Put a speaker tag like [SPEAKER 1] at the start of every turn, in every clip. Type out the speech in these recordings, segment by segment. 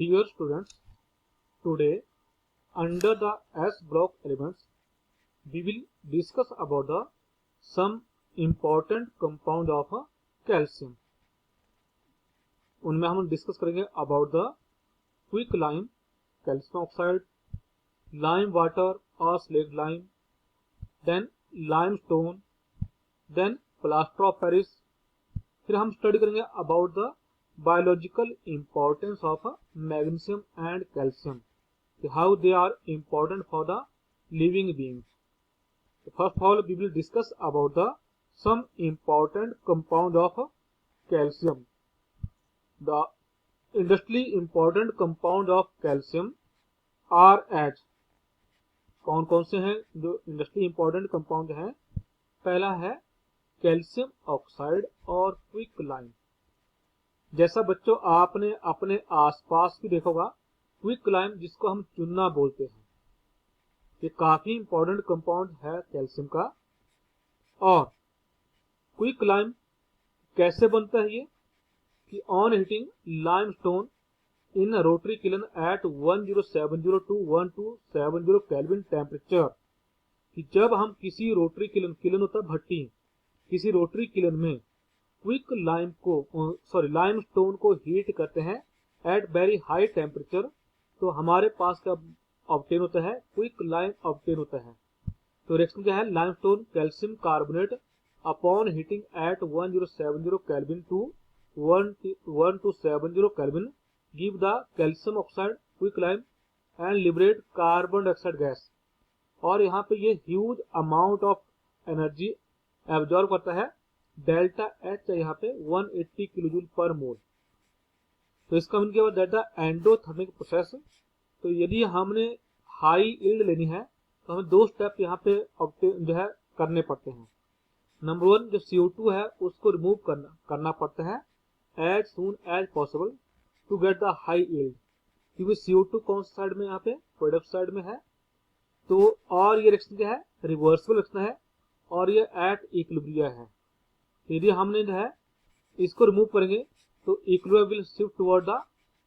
[SPEAKER 1] Dear students, today under the S block elements, we will discuss about some important compound of calcium. उनमें हम discuss करेंगे about the quick lime, calcium oxide, lime water और slaked lime, then limestone, then plaster of Paris. फिर हम study करेंगे about the biological importance of magnesium and calcium, how they are important for the living beings. First of all, we will discuss about the some important compound of calcium. The industrially important compound of calcium are as कौन कौन से हैं जो industry important compound हैं. पहला है calcium oxide और quick lime. जैसा बच्चों आपने अपने आसपास भी देखा होगा, क्विक लाइम जिसको हम चूना बोलते हैं, ये काफी इंपॉर्टेंट कंपाउंड है कैल्शियम का. और क्विक लाइम कैसे बनता है ये कि on heating limestone in rotary kiln at 1070 to 1270 kelvin temperature, कि जब हम किसी रोटरी किलन होता है भट्टी, किसी रोटरी किलन में क्विक लाइम लाइम स्टोन को हीट करते हैं एट वेरी हाई टेम्परेचर, तो हमारे पास क्या ऑब्टेन होता है, क्विक लाइम ऑब्टेन होता है. तो रिएक्शन क्या है, limestone calcium carbonate upon heating at 1070 kelvin to 1270 kelvin give the calcium oxide quicklime and liberate carbon dioxide gas. और यहाँ पे ये huge amount of energy absorb करता है. डेल्टा एच है यहाँ पे 180 किलो जूल पर मोल. तो इसका मीन क्या हुआ, दैट द एंडोथर्मिक प्रोसेस. तो यदि हमने हाई यील्ड लेनी है तो हमें दो स्टेप यहाँ पे जो है करने पड़ते हैं. नंबर वन, जो CO2 है उसको रिमूव करना पड़ता है as soon as possible to get the high yield, क्योंकि CO2 कौन सा साइड में यहाँ पे, प्रोडक्ट साइड में है. तो और ये रिएक्शन क्या है, रिवर्सिबल रिएक्शन है और ये एट इक्विलिब्रियम है. यदि हमने जो है इसको रिमूव करेंगे तो equilibrium will shift toward the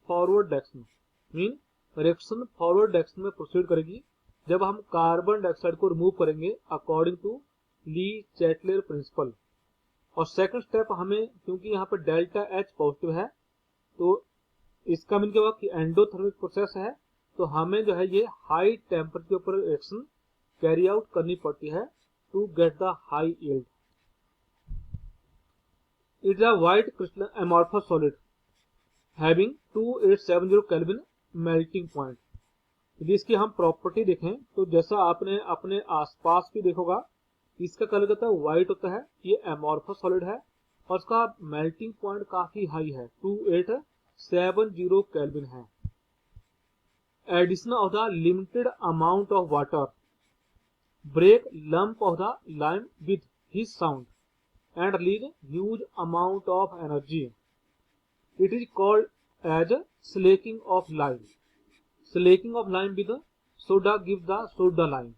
[SPEAKER 1] forward direction, mean reaction forward direction में प्रोसीड करेगी जब हम कार्बन डाइऑक्साइड को रिमूव करेंगे according to Le Chatelier principle. और सेकंड स्टेप हमें, क्योंकि यहाँ पे डेल्टा एच पॉजिटिव है, तो इसका मीन क्या हुआ कि एंडोथर्मिक प्रोसेस है, तो हमें जो है ये हाई टेम्परेचर के ऊपर रिएक्शन कैरी आउट करनी पड़ती है to get the high yield. It is a white crystalline amorphous solid having 2870 Kelvin melting point. यदि इसकी हम प्रॉपर्टी देखें तो जैसा आपने अपने आसपास भी देखोगा, इसका कलर कहता है व्हाइट होता है, ये amorphous solid है और इसका मेल्टिंग पॉइंट काफी हाई है, 2870 Kelvin है. Addition of the limited amount of water break lump of the lime with his sound and release huge amount of energy. It is called as slaking of lime. Slaking of lime with soda gives the soda lime.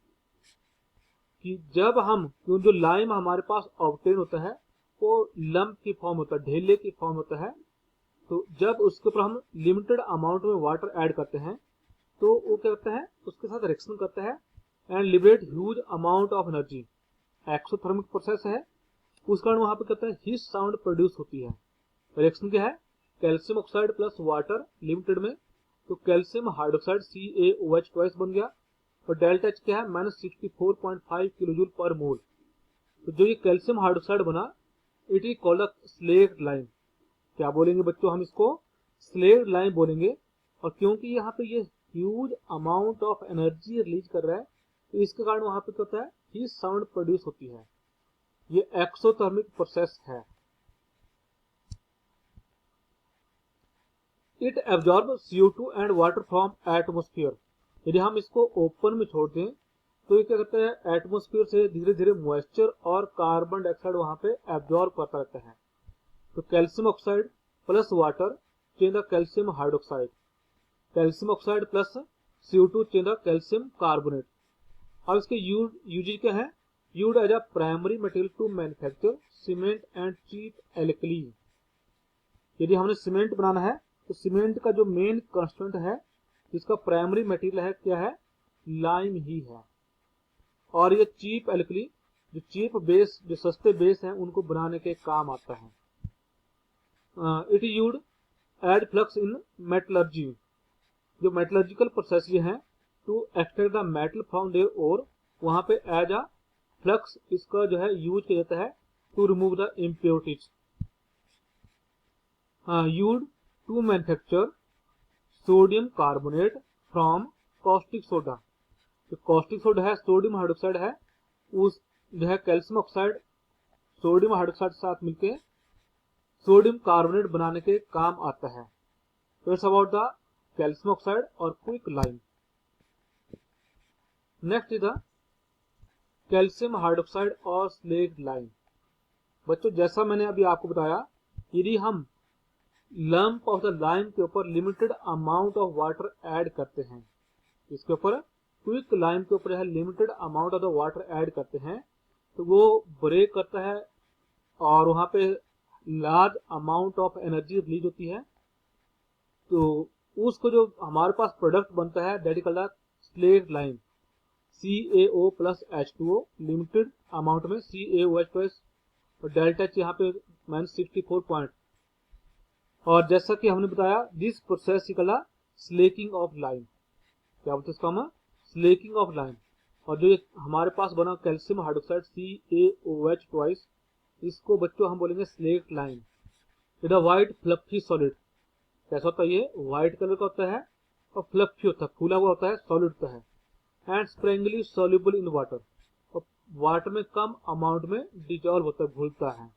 [SPEAKER 1] कि जब हम जो lime हमारे पास obtain होता है वो lump की form होता है, ढेले की फॉर्म होता है, तो जब उसके ऊपर हम लिमिटेड अमाउंट में वाटर ऐड करते हैं तो वो क्या करता है, उसके साथ रिएक्शन करता है and liberate huge amount of energy. Exothermic process है, उस कारण वहां पे कहते हैं हिस साउंड प्रोड्यूस होती है. रिएक्शन क्या है, calcium oxide plus water limited में, तो कैल्शियम हाइड्रोक्साइड CaOH ट्वाइस बन गया और डेल्टा एच क्या है, -64.5 किलो जूल पर मोल. तो जो ये कैल्शियम हाइड्रोक्साइड बना, it is called slate lime. क्या बोलेंगे बच्चों, हम इसको स्लेट लाइम बोलेंगे. और क्योंकि यहाँ पे ये huge amount of energy release कर रहा है, तो इसके कारण वहां पे क्या होता है, हिस साउंड प्रोड्यूस होती है. ये एक्सोथर्मिक प्रोसेस है. It absorb CO2 and water from atmosphere. यदि हम इसको ओपन में छोड़ दें तो ये क्या करता है, एटमोस्फियर से धीरे धीरे मॉइस्चर और कार्बन डाइऑक्साइड वहां पे एब्जॉर्ब करता रहता है. तो calcium oxide plus water change the calcium hydroxide, calcium oxide plus CO2 change the calcium carbonate. अब इसके यूजेज क्या है, used as a primary material to manufacture cement and cheap alkali. यदि हमने सीमेंट बनाना है तो सीमेंट का जो मेन कंस्टेंट है, जिसका प्राइमरी मटेरियल है, क्या है? लाइम ही है। और ये चीप एल्कली, जो चीप बेस, जो सस्ते बेस हैं, उनको बनाने के काम आता है। It used as flux in metallurgy, जो मेटलर्जिकल प्रोसेस ये हैं to extract the metal from their ore, वहां पे एज अ फ्लक्स इसका जो है यूज किया जाता है to remove the impurities. Used to manufacture sodium carbonate from caustic soda. जो कॉस्टिक सोडा है, सोडियम हाइड्रोक्साइड है, उस जो है कैल्शियम ऑक्साइड सोडियम हाइड्रोक्साइड के साथ मिलकर सोडियम कार्बोनेट बनाने के काम आता है। तो it's about the calcium oxide और quick lime. Next is the calcium hydroxide और स्लेग्ड लाइम। बच्चों, जैसा मैंने अभी आपको बताया, यदि हम लंप ऑफ द लाइम के ऊपर limited amount of water add करते हैं, इसके ऊपर क्विक लाइम के ऊपर है limited amount of the water add करते हैं, तो वो ब्रेक करता है और वहां पे large amount of energy release होती है। तो उसको जो हमारे पास प्रोडक्ट बनता है, that is called slaked lime, CaO plus H2O, limited amount में CaOH प्लस और डेल्टा एच यहाँ पे -64 पॉइंट। और जैसा कि हमने बताया, दिस प्रोसेस इकला स्लेकिंग ऑफ लाइम। क्या बोलते हैं इसको हम? Slaking of lime. और जो हमारे पास बना कैल्शियम हाइड्रोक्साइड CaOH ट्वाइस, इसको बच्चों हम बोलेंगे slaked lime. It white fluffy solid. कैसा होता है ये? व्हाइट कलर का होता है और फ्लफी होता है, फूला हुआ होता है, सॉलिड होता है, and sparingly soluble in water, और वाटर में कम अमाउंट में डिजॉल्व होता है, घुलता है।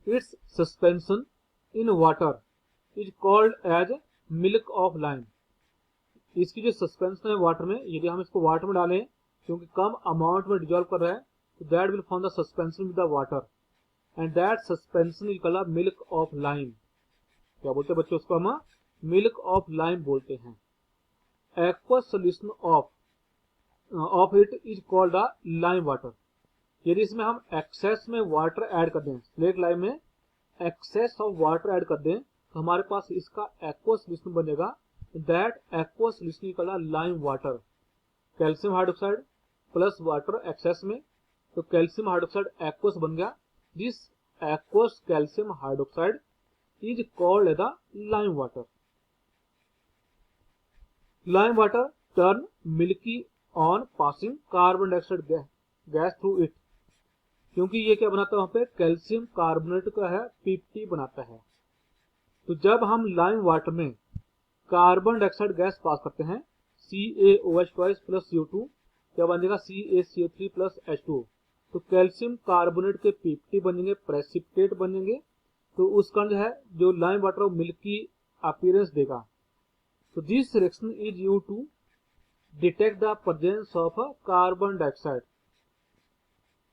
[SPEAKER 1] Its suspension in water is called as milk of lime. इसकी जो सस्पेंशन है वाटर में, यदि हम इसको वाटर में डालें क्योंकि कम अमाउंट में डिजॉल्व कर रहा है, तो that will form the suspension with the water, and that suspension is called milk of lime. क्या बोलते हैं बच्चों? उसको हम मिल्क ऑफ लाइम बोलते हैं। Aqueous solution of it is called the lime water. यदि इसमें हम एक्सेस में वाटर ऐड कर दें, स्लेक्ड लाइम में एक्सेस ऑफ वाटर ऐड कर दें, तो हमारे पास इसका एक्वस सोल्यूशन बनेगा। That aqueous solution is called lime water. Calcium hydroxide plus water excess में, तो कैल्शियम हाइड्रोक्साइड एक्वस बन गया। This aqueous calcium hydroxide is called the lime water. Lime water turn milky on passing carbon dioxide gas through it, क्योंकि ये क्या बनाता है वहां पे? कैल्शियम कार्बोनेट का है PPT बनाता है। तो जब हम लाइम वाटर में कार्बन डाइऑक्साइड गैस पास करते हैं, CaOH ट्वाइस प्लस CO2, क्या बन जाएगा? CaCO3 plus H2O। तो कैल्शियम कार्बोनेट के PPT बनेंगे, प्रेसिपिटेट बनेंगे। तो उसका जो है, जो लाइम वाटर मिल्की अपीयरेंस देगा। तो this reaction is used to detect the presence of carbon dioxide.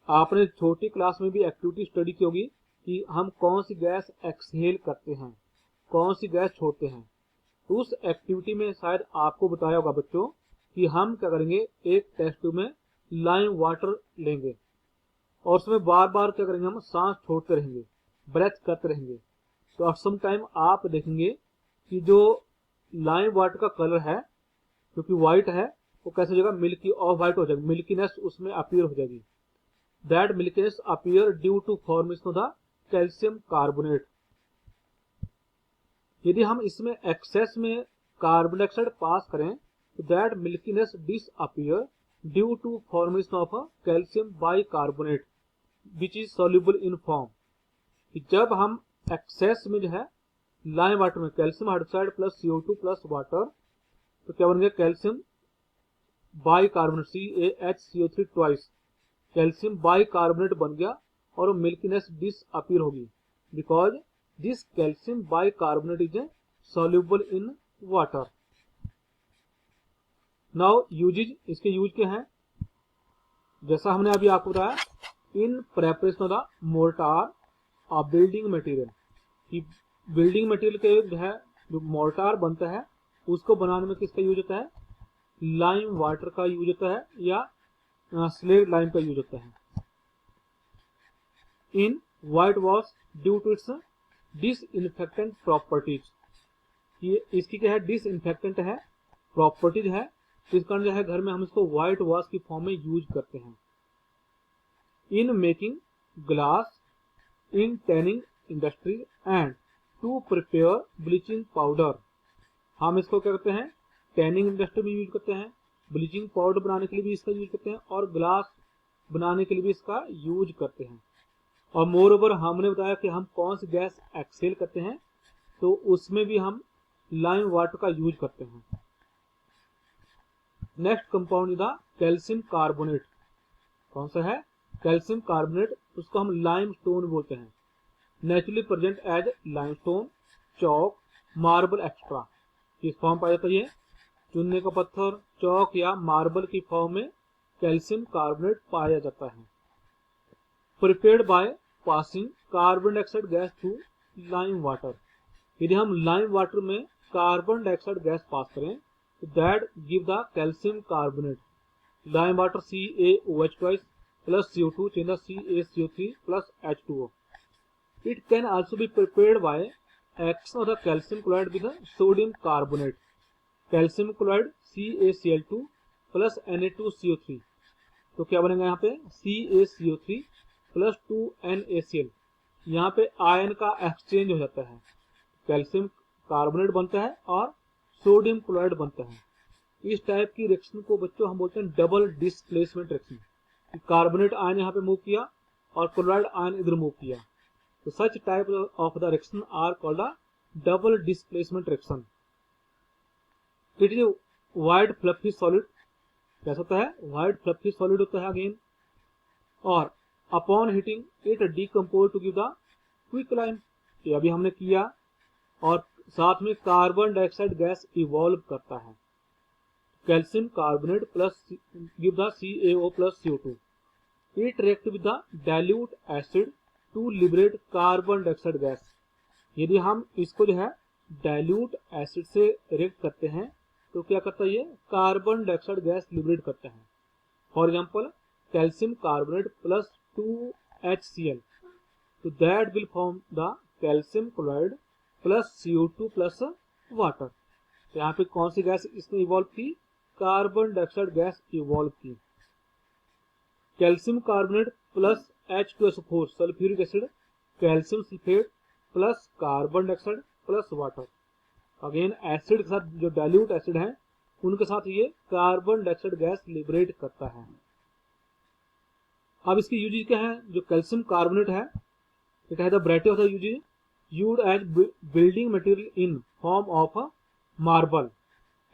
[SPEAKER 1] आपने छोटी क्लास में भी एक्टिविटी स्टडी की होगी कि हम कौन सी गैस एक्सहेल करते हैं, कौन सी गैस छोड़ते हैं। तो उस एक्टिविटी में शायद आपको बताया होगा बच्चों कि हम क्या करेंगे, एक टेस्ट ट्यूब में लाइम वाटर लेंगे और उसमें बार बार क्या करेंगे, हम सांस छोड़ते रहेंगे, ब्रेथ करते रहेंगे। तो एट सम टाइम आप देखेंगे कि जो लाइम वाटर का कलर है, क्योंकि व्हाइट है, वो कैसे हो जाएगा? मिल्की ऑफ व्हाइट हो जाएगा, मिल्कीनेस उसमें अपीयर हो जाएगी। That milkiness appear due to formation of the calcium carbonate. यदि हम इसमें एक्सेस में कार्बन डाइऑक्साइड पास करें, तो that milkiness disappear due to formation of calcium bicarbonate which is soluble in form. जब हम एक्सेस में जो है लाइम वाटर में calcium hydroxide plus CO2 plus water, तो क्या बन गया? Calcium bicarbonate CaHCO3 twice, calcium bicarbonate बन गया और मिल्कीनेस डिसअपीयर होगी, because this calcium bicarbonate is soluble in water. Now uses, इसके यूज क्या हैं? जैसा हमने अभी आपको बताया, in preparation of the mortar और बिल्डिंग मटेरियल, कि बिल्डिंग मटेरियल के जो है, जो मोर्टार बनता है, उसको बनाने में किसका यूज होता है? लाइम वाटर का यूज होता है या स्लेक्ड लाइम का यूज होता है। In white wash due to its disinfectant properties, ये इसकी क्या है, डिसइंफेक्टेंट है, प्रॉपर्टीज है, तो इस कारण जो है घर में हम इसको व्हाइट वॉश की फॉर्म में यूज करते हैं। In making glass, in tanning industry and to prepare bleaching powder, हम इसको क्या करते हैं, टैनिंग इंडस्ट्री में यूज करते हैं, ब्लीचिंग पाउडर बनाने के लिए भी इसका यूज करते हैं, और ग्लास बनाने के लिए भी इसका यूज करते हैं। और मोर ओवर हमने बताया कि हम कौन सी गैस एक्सहेल करते हैं, तो उसमें भी हम लाइम वाटर का यूज करते हैं। Next compound is the calcium carbonate, कौन सा है, कैल्शियम कार्बोनेट, उसको हम लाइम स्टोन बोलते हैं। नेचुरली प्रेजेंट एज लाइमस्टोन, चौक, मार्बल एक्स्ट्रा, किस फॉर्म पाया जाता है, ये चूने का पत्थर, चौक या मार्बल की फॉर्म में कैल्शियम कार्बोनेट पाया जाता है। Prepared by passing carbon dioxide gas through lime water, यदि हम लाइम वाटर में कार्बन डाइऑक्साइड गैस पास करें तो that give the calcium carbonate. Lime water CaOH twice plus CO2 change the CaCO3 plus H2O. It can also be prepared by action of the calcium chloride with the sodium carbonate. Calcium chloride CaCl2 plus Na2CO3, तो क्या बनेगा यहाँ पे CaCO3 plus 2NaCl, यहाँ पे ion का exchange हो जाता है, कैल्शियम कार्बोनेट बनता है और सोडियम क्लोराइड बनता है। इस टाइप की रिएक्शन को बच्चों हम बोलते हैं double displacement reaction. Carbonate ion यहाँ पे मूव किया और क्लोराइड आयन इधर मूव किया, तो such type of the reaction are called a double displacement reaction. It is white fluffy solid, कैसा होता है, वाइट फ्लफी सॉलिड होता है अगेन, और upon heating it decompose to give the quick lime, ये अभी हमने किया, और साथ में कार्बन डाइऑक्साइड गैस इवॉल्व करता है। Calcium carbonate plus give the CaO plus CO2, it react with the dilute acid to liberate carbon dioxide gas, यदि हम इसको जो है डाइल्यूट एसिड से रिएक्ट करते हैं तो क्या करता है, ये कार्बन डाइऑक्साइड गैस लिबरेट करता है। For example calcium carbonate plus 2HCl, तो that will form the calcium chloride plus CO2 plus water. तो यहाँ पे कौन सी गैस इसने इवॉल्व की, कार्बन डाइऑक्साइड गैस इवॉल्व की। Calcium carbonate plus H2SO4 sulphuric acid, calcium sulphate plus carbon dioxide plus water, again acid के साथ जो डाइल्यूट एसिड है उनके साथ ये कार्बन डाइऑक्साइड गैस लिबरेट करता है। अब इसकी यूजेज क्या है, जो कैल्शियम कार्बोनेट है, it has the variety of the uses, used as building material in form of marble,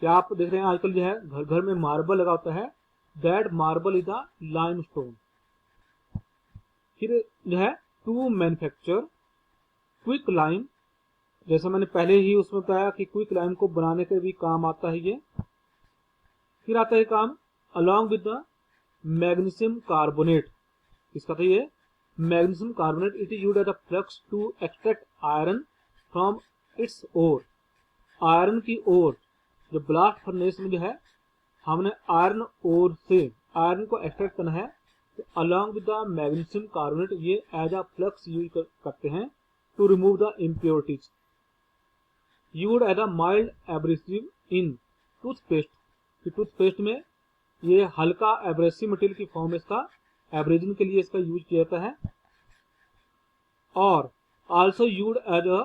[SPEAKER 1] क्या आप देख रहे हैं आजकल जो है घर घर में मार्बल लगा होता है, that marble is the limestone. फिर जो है टू मैन्युफैक्चर क्विक लाइम, जैसे मैंने पहले ही उसमें बताया कि क्विक लाइम को बनाने के भी काम आता है ये। फिर आता है काम along with the magnesium carbonate, इसका तो ये magnesium carbonate, it is used as a flux to extract iron from its ore, iron की ओर, जो ब्लास्ट फर्नेस में जो है हमने आयरन ओर से आयरन को एक्सट्रैक्ट करना है, तो along with the magnesium carbonate ये एज अ फ्लक्स यूज करते हैं to remove the impurities. Used as a mild abrasive in toothpaste, कि टूथपेस्ट में ये हल्का एब्रेसिव मटेरियल की फॉर्म में इसका एब्रेजन के लिए इसका यूज किया जाता है। और also used as a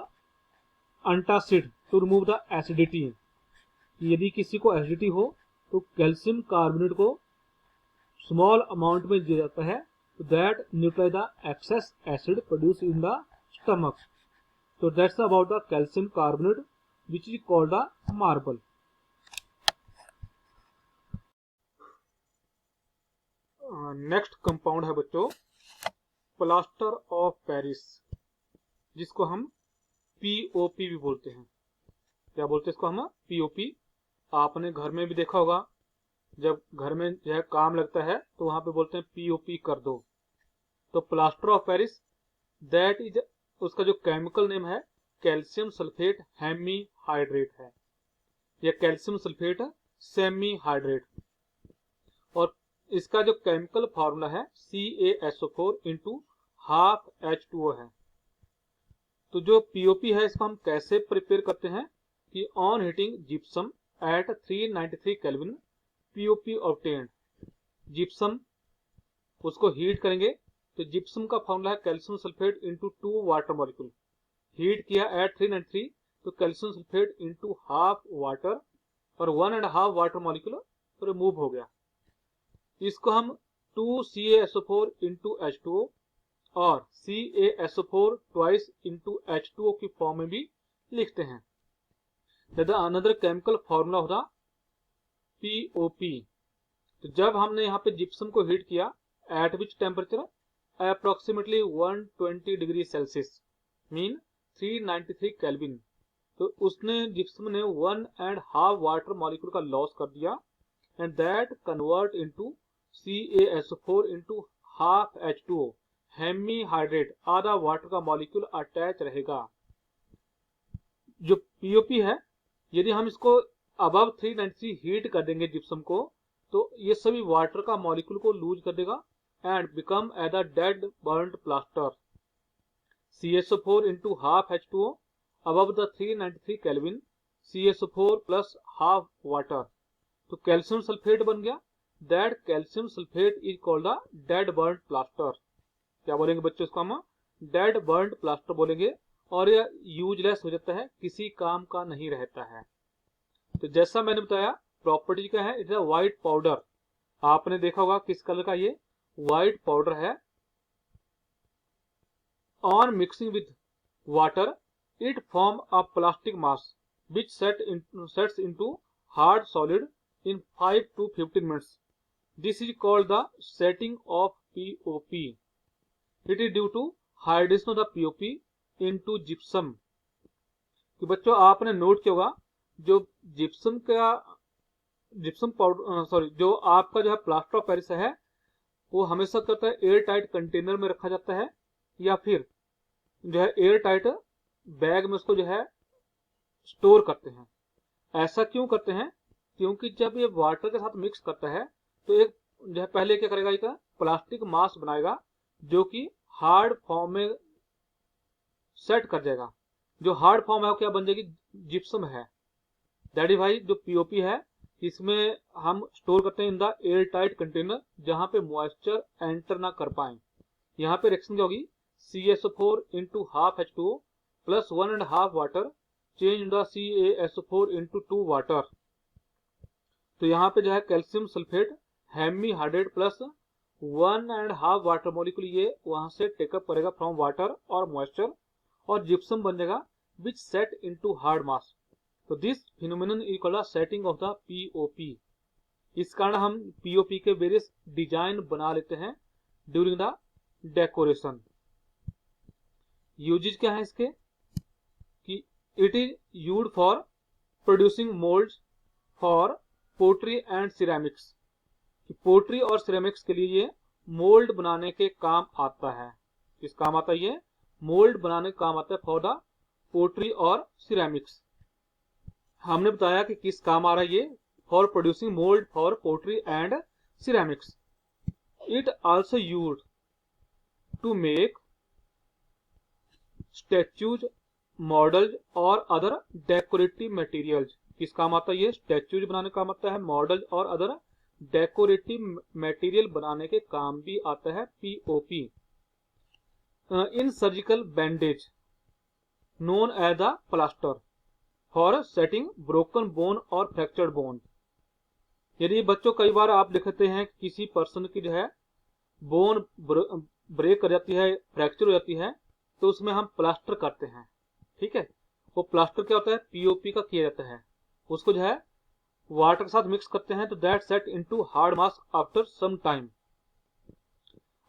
[SPEAKER 1] antacid to remove the acidity, यदि किसी को एसिडिटी हो तो कैल्शियम कार्बोनेट को स्मॉल अमाउंट में दिया जाता है, तो that neutralize the excess acid produce in the stomach. तो that's about the calcium carbonate which is called the marble. Next compound है बच्चों प्लास्टर ऑफ पेरिस, जिसको हम POP भी बोलते हैं। क्या बोलते हैं इसको हम, POP। आपने घर में भी देखा होगा, जब घर में जो है काम लगता है तो वहां पे बोलते हैं POP कर दो। तो plaster of Paris that is, उसका जो केमिकल नेम है कैल्शियम सल्फेट हेमीहाइड्रेट है, यह कैल्शियम सल्फेट सेमीहाइड्रेट, और इसका जो केमिकल फॉर्मूला है CaSO4 इंटू हाफ H2O है। तो जो पीओपी है इसको हम कैसे प्रिपेयर करते हैं कि on heating gypsum at 393 kelvin POP obtained. Gypsum उसको हीट करेंगे तो जिप्सम का फॉर्मूला है calcium sulphate into 2 water molecule. Heat किया एट 393 तो calcium sulphate into half water और 1.5 वाटर मॉलिक्यूल रिमूव हो गया। इसको हम 2CaSO4 इंटू H2O और CaSO4 ट्वाइस इंटू H2O की फॉर्म में भी लिखते हैं। अनदर केमिकल फॉर्मूला होता POP। तो जब हमने यहाँ पे जिप्सम को हीट किया eight which temperature approximately 120 degree Celsius mean 393 kelvin, तो उसने जिप्सम ने 1.5 वाटर मॉलिक्यूल का लॉस कर दिया and that convert into CaSO4 into half H2O hemi hydrate, आधा वाटर का मॉलिक्यूल अटैच रहेगा। जो पीओपी है यदि हम इसको अबव 393 हीट कर देंगे जिप्सम को तो ये सभी वाटर का मॉलिक्यूल को लूज कर देगा and become as a dead burned plaster. CaSO4 into half H2O above the 393 kelvin, CaSO4 plus half water, तो कैल्शियम सल्फेट बन गया। That calcium sulphate is called the dead burned plaster. क्या बोलेंगे बच्चों, इसको हम डेड बर्न्ड प्लास्टर बोलेंगे और यह यूजलेस हो जाता है, किसी काम का नहीं रहता है। तो जैसा मैंने बताया प्रॉपर्टी क्या है, it is a white powder. आपने देखा होगा किस कलर का ये व्हाइट पाउडर है। On mixing with water it form a plastic mass which sets into hard solid in 5 to 15 minutes. This is called the setting of POP. It is due to hydration of the POP into gypsum. कि बच्चों आपने note किया होगा जो gypsum powder जो आपका जो है प्लास्टर ऑफ पेरिस है वो हमेशा करता है एयर टाइट कंटेनर में रखा जाता है या फिर जो है एयर टाइट बैग में उसको जो है स्टोर करते हैं। ऐसा क्यों करते हैं, क्योंकि जब ये वाटर के साथ मिक्स करता है तो एक जो है पहले क्या करेगा, एक प्लास्टिक मास बनाएगा जो कि हार्ड फॉर्म में सेट कर जाएगा। जो हार्ड फॉर्म है वो क्या बन जाएगी, जिप्सम है। दैट इज वाई जो पीओपी है इसमें हम स्टोर करते हैं in the air tight container जहां पे मॉइस्चर एंटर ना कर पाए। यहाँ पे रिएक्शन क्या होगी, CaSO4 into half H2O plus 1.5 water change the CaSO4 into 2 water. तो यहाँ पे जो है calcium sulphate hemi hydrate plus 1.5 water molecule ये वहां से टेकअप करेगा फ्रॉम वाटर और मॉइस्चर और जिप्सम बन जाएगा which set into hard mass. तो this phenomenon is called setting of the POP. इस कारण हम पीओपी के वेरियस डिजाइन बना लेते हैं ड्यूरिंग द डेकोरेशन। यूजेज क्या है इसके, कि it is used for producing moulds for pottery and ceramics. Pottery और सिरेमिक्स के लिए ये मोल्ड बनाने के काम आता है। किस काम आता है, ये मोल्ड बनाने का काम आता है फॉर द पोट्री और सिरेमिक्स। हमने बताया कि किस काम आ रहा है ये, for producing mould for pottery and ceramics. It also used to make statues, models और अदर डेकोरेटिव मटेरियल्स। किस काम आता है ये, स्टैच्यूज बनाने का काम आता है, मॉडल और अदर डेकोरेटिव मटेरियल बनाने के काम भी आता है POP. In surgical bandage known as the plaster for setting broken bone और फ्रैक्चर्ड बोन। यदि बच्चों कई बार आप देखते हैं किसी पर्सन की जो है बोन ब्रेक कर जाती है, फ्रैक्चर हो जाती है, तो उसमें हम प्लास्टर करते हैं। ठीक है, वो प्लास्टर क्या होता है, पीओपी का किया जाता है। उसको जो है वाटर के साथ मिक्स करते हैं तो that set into hard mass after some time.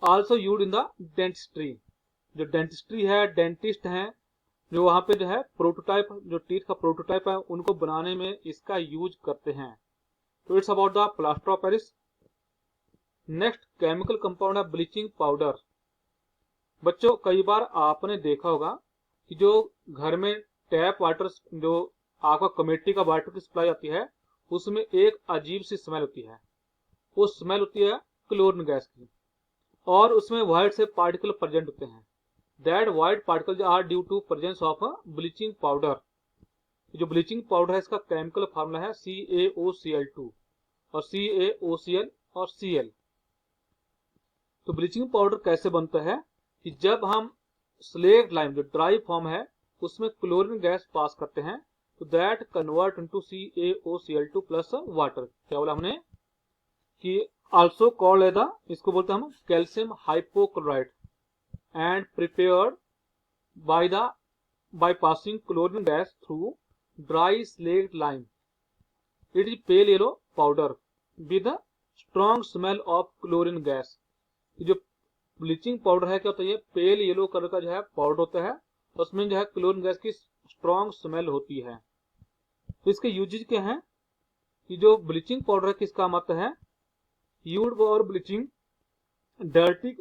[SPEAKER 1] Also used in the dentistry. जो डेंटिस्ट्री है, डेंटिस्ट हैं जो वहां पे जो है प्रोटोटाइप, जो टीथ का प्रोटोटाइप है उनको बनाने में इसका यूज करते हैं। तो it's about the plaster of Paris. Next chemical compound है ब्लीचिंग पाउडर। बच्चों कई बार आपने देखा होगा कि जो घर में टैप वाटर, जो आपका कमेटी का वाटर की सप्लाई आती है, उसमें एक अजीब सी स्मेल होती है। वो स्मेल होती है क्लोरीन गैस की और उसमें व्हाइट से पार्टिकल प्रेजेंट होते हैं। That white particles are due to presence of bleaching powder. जो ब्लीचिंग पाउडर है इसका केमिकल फार्मूला है CaOCl2 और CaOCl और Cl। तो ब्लीचिंग पाउडर कैसे बनता है कि जब हम स्लेक्ट लाइम जो ड्राई फॉर्म है उसमें क्लोरीन गैस पास करते हैं तो that convert into CaOCl2 plus water. क्या बोला हमने कि आल्सो कॉल्ड है द, इसको बोलते हैं हम calcium hypochloride and prepared by passing chlorine gas through dry slaked lime. It is pale yellow powder with a strong smell of chlorine gas. जो ब्लीचिंग पाउडर है क्या होता है, पेल येलो कलर का जो है पाउडर होता है, उसमें जो है क्लोरीन गैस की स्ट्रॉन्ग स्मेल होती है। तो इसके यूजेज क्या हैं कि जो ब्लीचिंग पाउडर है किस काम आता है, used for bleaching dirty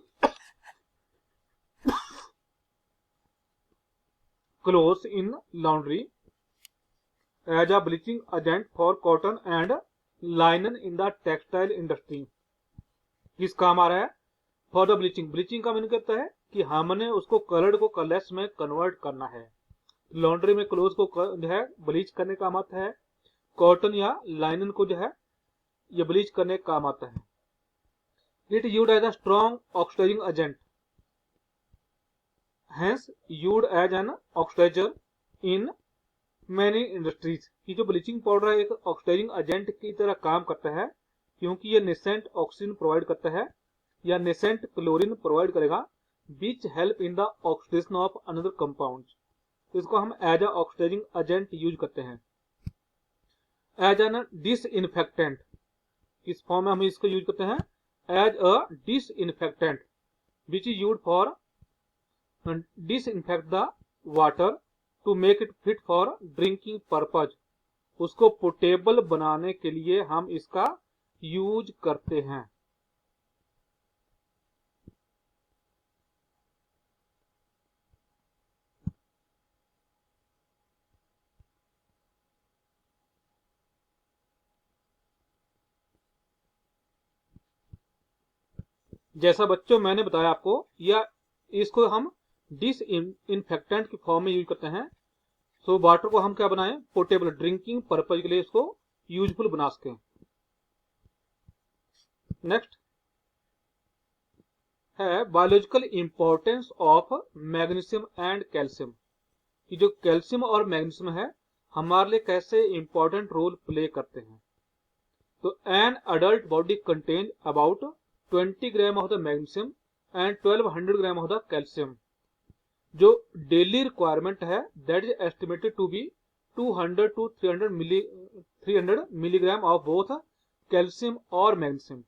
[SPEAKER 1] clothes in laundry, as a bleaching agent for cotton and linen in the textile industry। किस काम आ रहा है, फॉर द ब्लीचिंग। ब्लीचिंग का मीनिंग कहता है कि हमने उसको कलर्ड को कलरलेस में कन्वर्ट करना है। लॉन्ड्री में क्लोथ को जो है ब्लीच करने का काम आता है, कॉटन या लाइनन को जो है ये ब्लीच करने का काम आता है। It used as a strong oxidising agent, hence used as an oxidizer in many industries। कि जो ब्लीचिंग पाउडर है एक ऑक्सीडाइजिंग एजेंट की तरह काम करता है क्योंकि ये नेसेंट ऑक्सीजन प्रोवाइड करता है या नेसेंट क्लोरीन प्रोवाइड करेगा, which help in the oxidation of another compound. तो इसको हम as a oxidising agent use करते हैं। एज एन डिसइंफेक्टेंट, किस फॉर्म में हम इसको यूज करते हैं, as a disinfectant which is used for disinfect the water to make it fit for drinking purpose। उसको पोर्टेबल बनाने के लिए हम इसका यूज करते हैं। जैसा बच्चों मैंने बताया आपको, या इसको हम डिसइंफेक्टेंट की फॉर्म में यूज करते हैं। सो वाटर को हम क्या बनाएं, पोर्टेबल ड्रिंकिंग पर्पज के लिए इसको यूजफुल बना सकें। नेक्स्ट है biological importance of magnesium and calcium. कि जो कैल्शियम और मैग्नीशियम है हमारे लिए कैसे इंपॉर्टेंट रोल प्ले करते हैं। तो an adult body contain about 20 gram of the magnesium and 1200 gram of the calcium. जो डेली रिक्वायरमेंट है that is estimated to be 200 to 300 milligram of both calcium और मैग्नीशियम।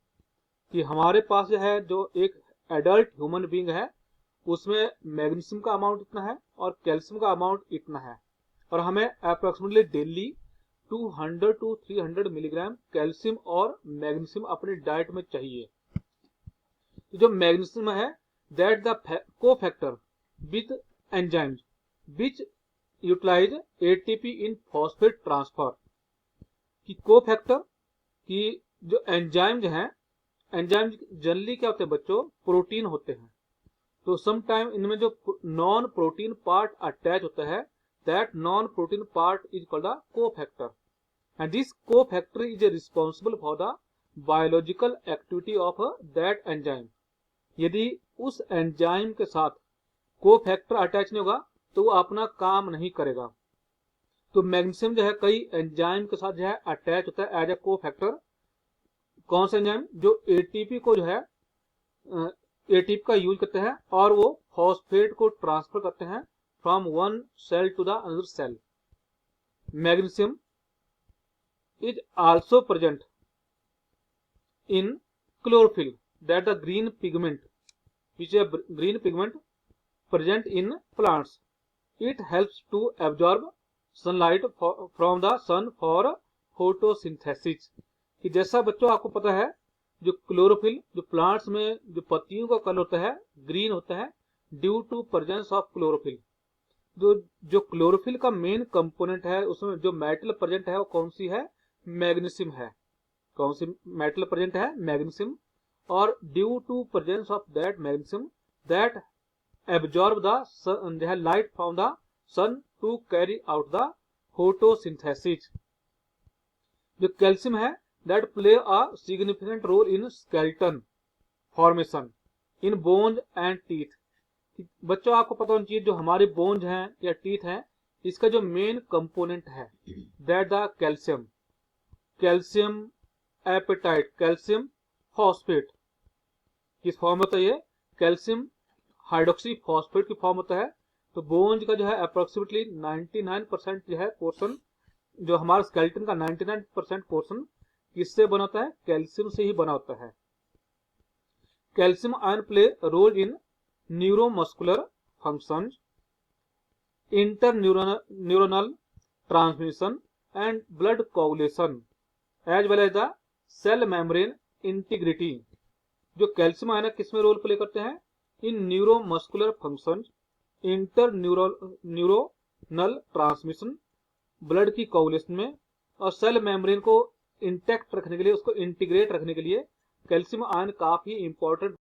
[SPEAKER 1] कि हमारे पास जो है जो एक एडल्ट ह्यूमन बीइंग है उसमें मैग्नीशियम का अमाउंट इतना है और कैल्शियम का अमाउंट इतना है, और हमें approximately daily 200 to 300 milligram calcium और मैग्नीशियम अपनी डाइट में चाहिए। जो मैग्नीशियम है that the cofactor with enzymes which utilize ATP in phosphate transfer। कि कोफैक्टर कि जो एंजाइम जो है, एंजाइम जनरली क्या होते हैं बच्चों, प्रोटीन होते हैं। तो सम टाइम इनमें जो नॉन प्रोटीन पार्ट अटैच होता है that non protein part is called the cofactor, and this cofactor is responsible for the biological activity of that enzyme. यदि उस एंजाइम के साथ कोफैक्टर अटैच नहीं होगा तो वो अपना काम नहीं करेगा। तो मैग्नीशियम जो है कई एंजाइम के साथ जो है अटैच होता है एज ए कोफैक्टर। कौन सा एंजाइम, जो एटीपी को जो है एटीपी का यूज करते हैं और वो फॉस्फेट को ट्रांसफर करते हैं from one cell to the another cell. Magnesium is also present in chlorophyll that the green pigment which is green pigment present in plants। It helps to absorb sunlight from the sun for photosynthesis। कि जैसा बच्चों आपको पता है जो chlorophyll जो plants में जो पत्तियों का कलर होता है ग्रीन होता है due to presence of chlorophyll. जो क्लोरोफिल का मेन कंपोनेंट है उसमें जो मेटल प्रेजेंट है वो कौन सी है, मैग्नीशियम है। कौन सी मेटल प्रेजेंट है, मैग्नीशियम। और due to presence of that magnesium that absorb the light from the sun to carry out the photosynthesis. जो कैल्शियम है that play a significant role in skeleton formation in bones and teeth. बच्चों आपको पता होना चाहिए जो हमारे bones हैं या टीथ हैं इसका जो मेन कंपोनेंट है that the calcium apatite calcium phosphate किस फॉर्म होता है ये कैल्शियम हाइड्रोक्सी फॉस्फेट की फॉर्म होता है। तो बोन्स का जो है अप्रोक्सीमेटली 99% जो है पोर्शन जो हमारे स्केलेटन का 99% पोर्शन किससे बना होता है कैल्शियम से ही बना होता है। Calcium ion play role in neuromuscular functions interneuronal transmission and blood coagulation as well as the cell membrane integrity. जो कैल्शियम आयन किस में रोल प्ले करते हैं इन न्यूरोमस्कुलर फंक्शंस इंटरन्यूरोनल ट्रांसमिशन ब्लड की कोगुलेशन में और सेल मेम्ब्रेन को इंटैक्ट रखने के लिए उसको इंटीग्रेट रखने के लिए कैल्शियम आयन काफी इंपॉर्टेंट